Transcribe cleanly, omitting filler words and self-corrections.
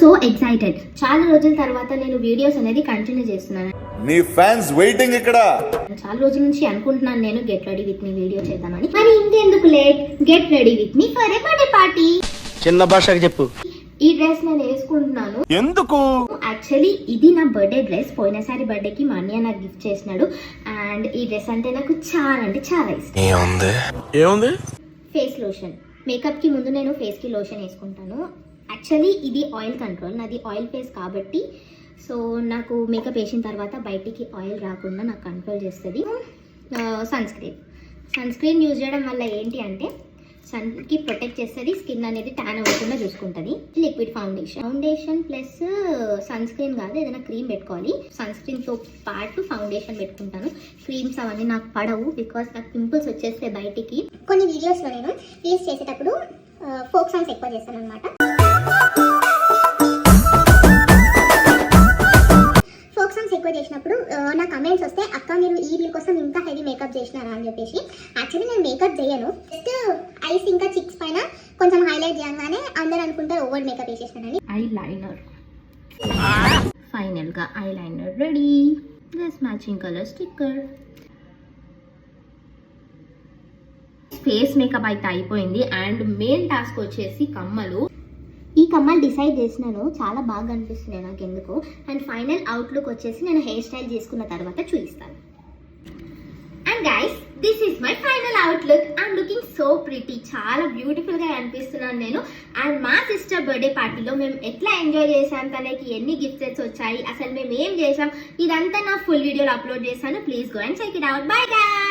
So excited. చాలా రోజుల తర్వాత నేను వీడియోస్ అనేది కంటిన్యూ చేస్తున్నాను. నీ ఫ్యాన్స్ వెయిటింగ్ ఇక్కడ. చాలా రోజుల నుంచి అనుకుంటున్నాను నేను get ready with me video చేద్దామని. మరి ఇంకెందుకు late, get ready with me for a birthday party. చిన్న భాషకి చెప్పు. ఈ డ్రెస్ నేను వేసుకుంటున్నాను. ఎందుకు? యాక్చువల్లీ ఇది నా బర్త్డే డ్రెస్. పోయినసారి బర్త్డేకి మా అన్నయ్య నాకు గిఫ్ట్ చేసినాడు. అండ్ ఈ డ్రెస్ అంటే నాకు చాలా అంటే చాలా ఇష్టం. ఏముంది? Face lotion. మేకప్కి ముందు నేను ఫేస్కి లోషన్ వేసుకుంటాను. యాక్చువల్లీ ఇది ఆయిల్ కంట్రోల్, నాది ఆయిల్ ఫేస్ కాబట్టి సో నాకు మేకప్ వేసిన తర్వాత బయటికి ఆయిల్ రాకుండా నాకు కంట్రోల్ చేస్తుంది. సన్ స్క్రీన్ యూజ్ చేయడం వల్ల ఏంటి అంటే సన్కి ప్రొటెక్ట్ చేస్తుంది, స్కిన్ అనేది ట్యాన్ అవ్వకుండా చూసుకుంటుంది. Liquid foundation plus sunscreen కాదు, ఏదైనా క్రీమ్ పెట్టుకోవాలి. సన్ స్క్రీన్తో పాటు ఫౌండేషన్ పెట్టుకుంటాను. క్రీమ్స్ అవన్నీ నాకు పడవు బికాస్ నాకు పింపుల్స్ వచ్చేస్తే బయటికి. కొన్ని వీడియోస్లో నేను రీల్స్ చేసేటప్పుడు ఫోక్ సాంగ్స్ ఎక్కువ చేస్తాను అనమాట. ఫోక్ సాంగ్స్ ఎక్కువ చేసినప్పుడు నా కమెంట్స్ వస్తే అక్క మీరు ఈ రీల్ కోసం ఇంకా హెవీ మేకప్ చేసినారా అని చెప్పేసి. యాక్చువల్లీ నేను మేకప్ చేయను, జస్ట్ ఐస్ ఇంకా చిక్స్ పైన కొంచెం హైలైట్ చేయగానే అందరూ అనుకుంటారు ఓవర్ మేకప్ వేసేసినానని. ఐలైనర్ ఫైనల్గా eyeliner ready. Dress matching colour sticker. Face makeup అయితే అయిపోయింది. అండ్ మెయిన్ టాస్క్ వచ్చేసి కమ్మలు. ఈ కమ్మలు డిసైడ్ చేసినాను, చాలా బాగా అనిపిస్తున్నాయి నాకు ఎందుకో. అండ్ ఫైనల్ అవుట్లుక్ వచ్చేసి నేను హెయిర్ స్టైల్ చేసుకున్న తర్వాత చూపిస్తాను. And guys, this is my final outlook. I'm looking so pretty. చాలా బ్యూటిఫుల్గా అనిపిస్తున్నాను నేను. అండ్ మా సిస్టర్ బర్త్డే పార్టీలో మేము ఎట్లా ఎంజాయ్ చేసాం, తనకి ఎన్ని గిఫ్ట్స్ వచ్చాయి, అసలు మేము ఏం చేసాం, ఇదంతా నా ఫుల్ వీడియోలో అప్లోడ్ చేశాను. Please go and check it out. Bye guys.